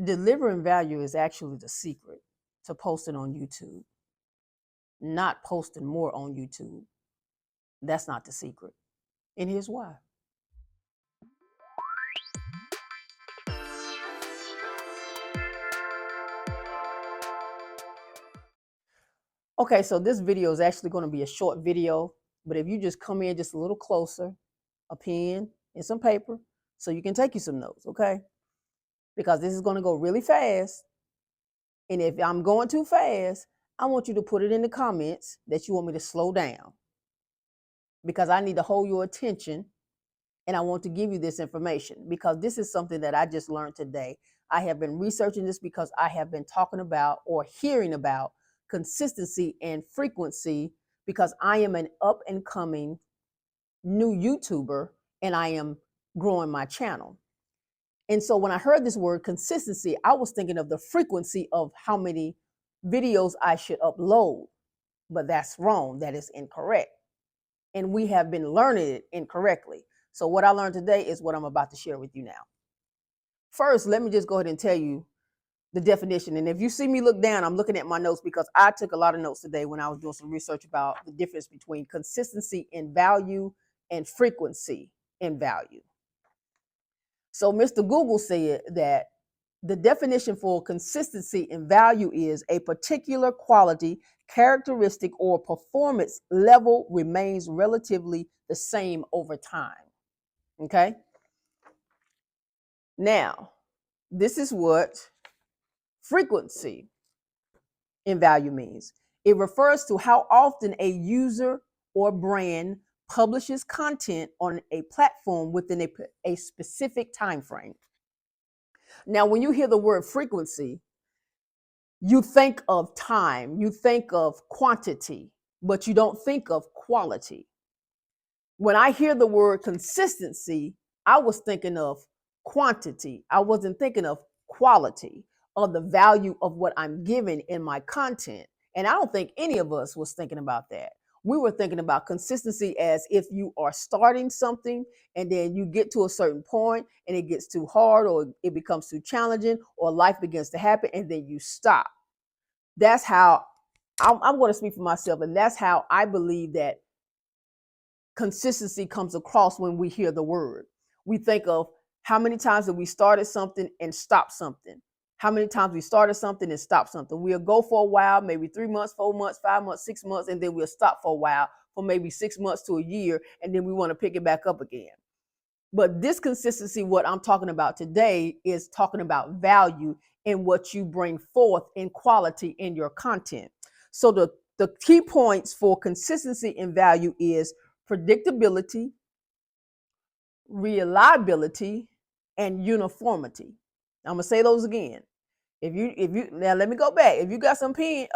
Delivering value is actually the secret to posting on YouTube, not posting more on YouTube. That's not the secret. And here's why. Okay, so this video is actually going to be a short video, but if you just come in just a little closer, a pen and some paper, so you can take you some notes, okay? Because this is going to go really fast. And if I'm going too fast, I want you to put it in the comments that you want me to slow down, because I need to hold your attention and I want to give you this information because this is something that I just learned today. I have been researching this because I have been talking about or hearing about consistency and frequency because I am an up and coming new YouTuber and I am growing my channel. And so when I heard this word consistency, I was thinking of the frequency of how many videos I should upload, but that's wrong. That is incorrect. And we have been learning it incorrectly. So what I learned today is what I'm about to share with you now. First, let me just go ahead and tell you the definition. And if you see me look down, I'm looking at my notes because I took a lot of notes today when I was doing some research about the difference between consistency in value and frequency in value. So Mr. Google said that the definition for consistency in value is a particular quality, characteristic, or performance level remains relatively the same over time. Okay? Now, this is what frequency in value means. It refers to how often a user or brand publishes content on a platform within a specific time frame. Now, when you hear the word frequency, you think of time, you think of quantity, but you don't think of quality. When I hear the word consistency, I was thinking of quantity. I wasn't thinking of quality or the value of what I'm giving in my content. And I don't think any of us was thinking about that. We were thinking about consistency as if you are starting something and then you get to a certain point and it gets too hard or it becomes too challenging or life begins to happen and then you stop. That's how I'm going to speak for myself. And that's how I believe that consistency comes across when we hear the word. We think of how many times that we started something and stopped something. How many times we started something and stopped something. We'll go for a while, maybe 3 months, 4 months, 5 months, 6 months, and then we'll stop for a while for maybe 6 months to a year, and then we want to pick it back up again. But this consistency, what I'm talking about today, is talking about value in what you bring forth in quality in your content. So the key points for consistency and value is predictability, reliability, and uniformity. I'm gonna say those again. If you now let me go back. If you got some pen,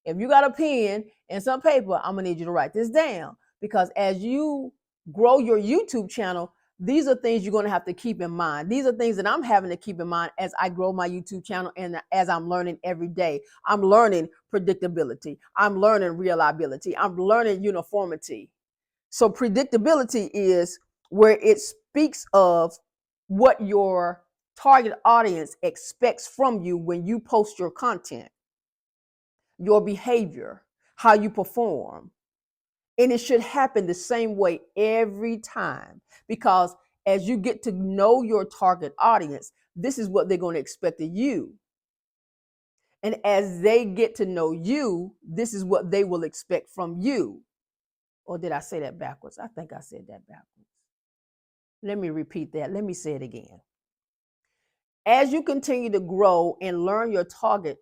if you got a pen and some paper, I'm gonna need you to write this down because as you grow your YouTube channel, these are things you're gonna have to keep in mind. These are things that I'm having to keep in mind as I grow my YouTube channel and as I'm learning every day. I'm learning predictability. I'm learning reliability. I'm learning uniformity. So predictability is where it speaks of what your target audience expects from you when you post your content, your behavior, how you perform. And it should happen the same way every time because as you get to know your target audience, this is what they're going to expect of you. And as they get to know you, this is what they will expect from you. Or did I say that backwards? I think I said that backwards. Let me repeat that. Let me say it again. As you continue to grow and learn your target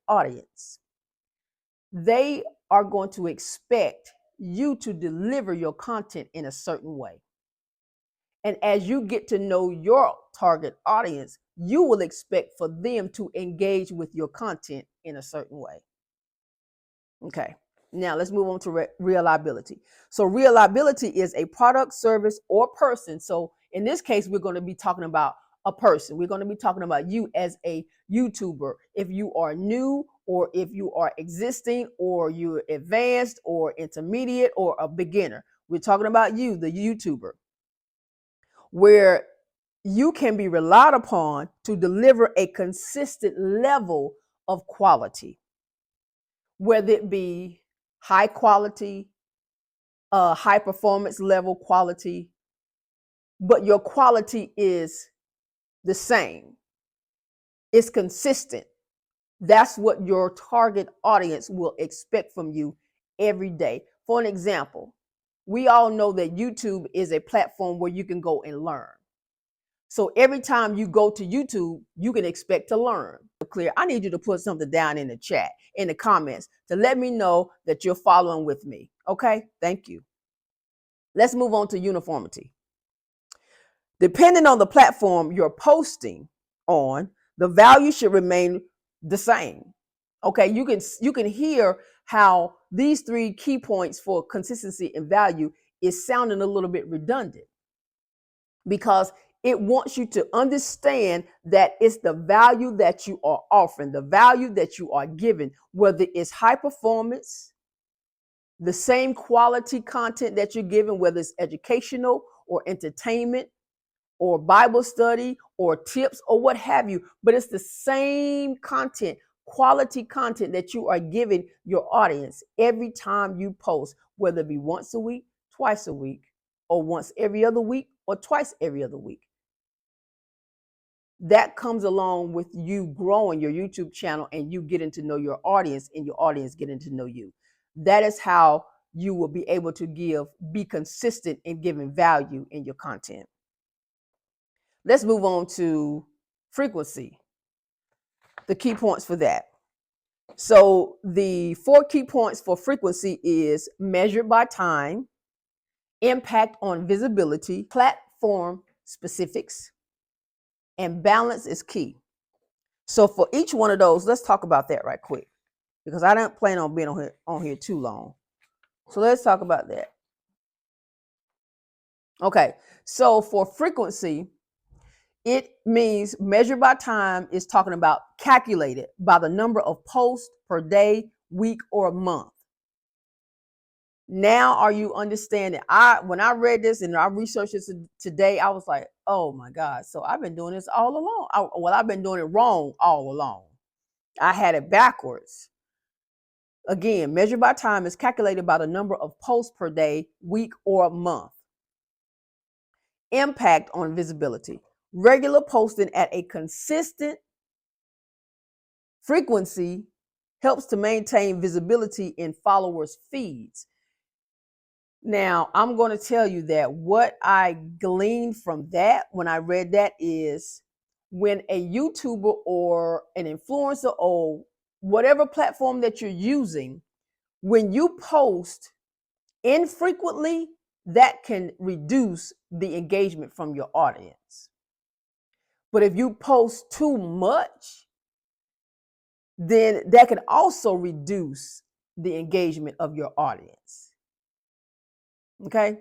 audience, they are going to expect you to deliver your content in a certain way. And as you get to know your target audience, you will expect for them to engage with your content in a certain way. Okay. Now let's move on to reliability. So reliability is a product, service, or person. So in this case, we're going to be talking about a person. We're going to be talking about you as a YouTuber. If you are new or if you are existing or you're advanced or intermediate or a beginner, we're talking about you, the YouTuber, where you can be relied upon to deliver a consistent level of quality, whether it be high quality, high performance level quality, but your quality is the same. It's consistent. That's what your target audience will expect from you every day. For an example, we all know that YouTube is a platform where you can go and learn. So every time you go to YouTube, you can expect to learn. Clear. I need you to put something down in the chat, in the comments, to let me know that you're following with me. Okay? Thank you. Let's move on to uniformity. Depending on the platform you're posting on, the value should remain the same. Okay, you can hear how these three key points for consistency and value is sounding a little bit redundant, because it wants you to understand that it's the value that you are offering, the value that you are giving, whether it's high performance, the same quality content that you're giving, whether it's educational or entertainment or Bible study or tips or what have you, but it's the same content, quality content that you are giving your audience every time you post, whether it be once a week, twice a week, or once every other week, or twice every other week. That comes along with you growing your YouTube channel and you getting to know your audience and your audience getting to know you. That is how you will be able to be consistent in giving value in your content. Let's move on to frequency, the key points for that. So the 4 key points for frequency is measured by time, impact on visibility, platform specifics, and balance is key. So for each one of those, let's talk about that right quick, because I don't plan on being on here too long. So let's talk about that. Okay, so for frequency, it means measured by time is talking about calculated by the number of posts per day, week, or month. Now, are you understanding? When I read this and I researched this today, I was like, oh my God. So I've been doing this all along. I've been doing it wrong all along. I had it backwards. Again, measured by time is calculated by the number of posts per day, week, or month. Impact on visibility. Regular posting at a consistent frequency helps to maintain visibility in followers' feeds. Now, I'm going to tell you that what I gleaned from that when I read that is when a YouTuber or an influencer or whatever platform that you're using, when you post infrequently, that can reduce the engagement from your audience. But if you post too much, then that can also reduce the engagement of your audience. Okay?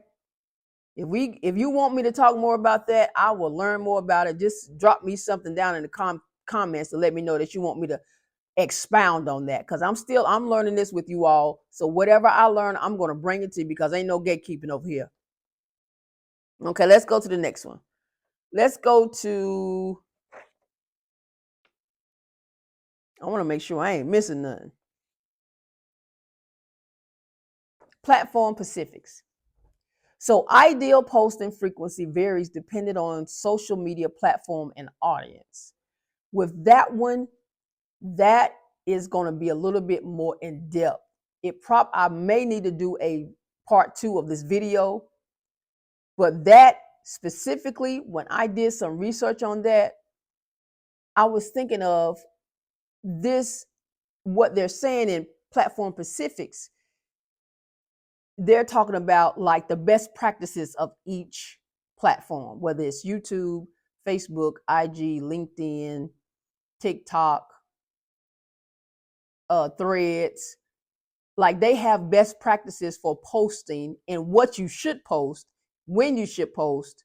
If you want me to talk more about that, I will learn more about it. Just drop me something down in the comments to let me know that you want me to expound on that, because I'm learning this with you all. So whatever I learn, I'm going to bring it to you, because ain't no gatekeeping over here. Okay, let's go to the next one. Let's go to, I want to make sure I ain't missing nothing. Platform specifics. So ideal posting frequency varies depending on social media platform and audience. With that one, that is going to be a little bit more in depth. I may need to do a part 2 of this video, but that specifically, when I did some research on that, I was thinking of this, what they're saying in platform specifics. They're talking about like the best practices of each platform, whether it's YouTube, Facebook, IG, LinkedIn, TikTok, Threads. Like they have best practices for posting and what you should post, when you should post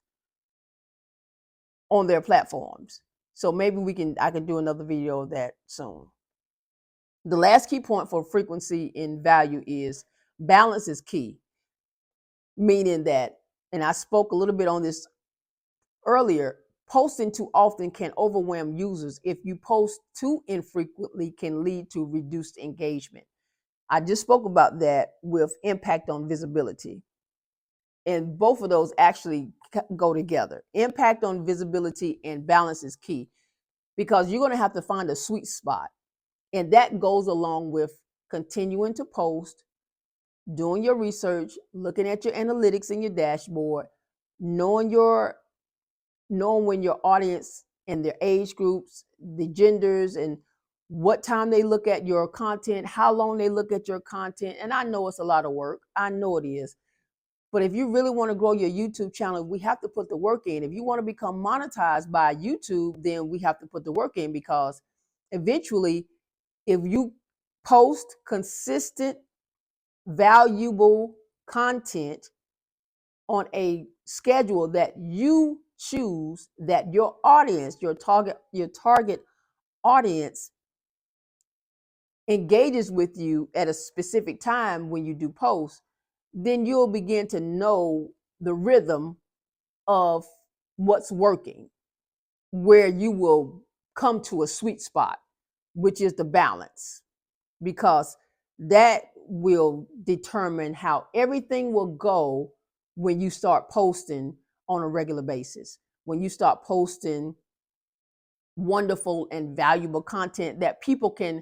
on their platforms. So maybe I can do another video of that soon. The last key point for frequency and value is balance is key. Meaning that, and I spoke a little bit on this earlier, Posting too often can overwhelm users. If you post too infrequently, can lead to reduced engagement. I just spoke about that with impact on visibility. And both of those actually go together. Impact on visibility and balance is key, because you're going to have to find a sweet spot. And that goes along with continuing to post, doing your research, looking at your analytics in your dashboard, knowing when your audience and their age groups, the genders, and what time they look at your content, how long they look at your content. And I know it's a lot of work. I know it is. But if you really want to grow your YouTube channel, we have to put the work in. If you want to become monetized by YouTube, then we have to put the work in, because eventually, if you post consistent, valuable content on a schedule that you choose, that your audience, your target audience engages with you at a specific time when you do post, then you'll begin to know the rhythm of what's working, where you will come to a sweet spot, which is the balance, because that will determine how everything will go when you start posting on a regular basis, when you start posting wonderful and valuable content that people can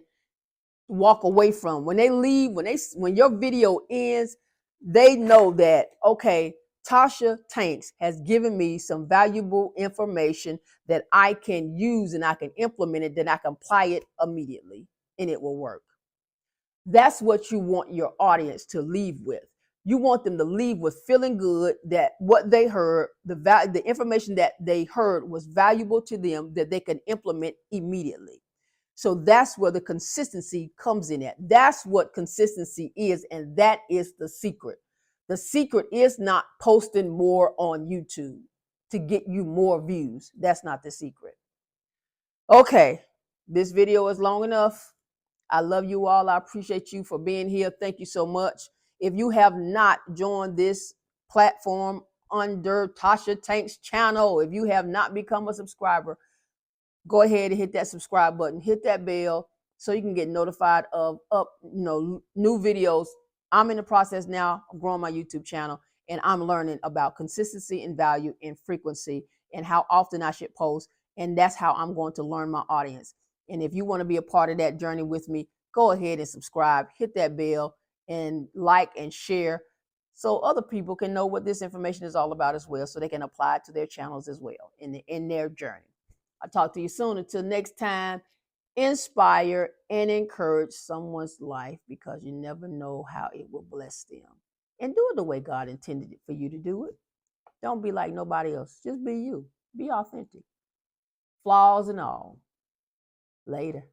walk away from. When they leave, when your video ends, they know that, okay, Tasha Tanks has given me some valuable information that I can use and I can implement it, then I can apply it immediately and it will work. That's what you want your audience to leave with. You want them to leave with feeling good that what they heard, the information that they heard was valuable to them, that they can implement immediately. So that's where the consistency comes in at. That's what consistency is, and that is the secret. The secret is not posting more on YouTube to get you more views. That's not the secret. Okay, this video is long enough. I love you all. I appreciate you for being here. Thank you so much. If you have not joined this platform under Tasha Tank's channel, if you have not become a subscriber, go ahead and hit that subscribe button, hit that bell so you can get notified of new videos. I'm in the process now of growing my YouTube channel, and I'm learning about consistency and value and frequency and how often I should post. And that's how I'm going to learn my audience. And if you want to be a part of that journey with me, go ahead and subscribe, hit that bell, and like and share so other people can know what this information is all about as well, so they can apply it to their channels as well in their journey. I'll talk to you soon. Until next time, inspire and encourage someone's life, because you never know how it will bless them. And do it the way God intended it for you to do it. Don't be like nobody else. Just be you. Be authentic. Flaws and all. Later.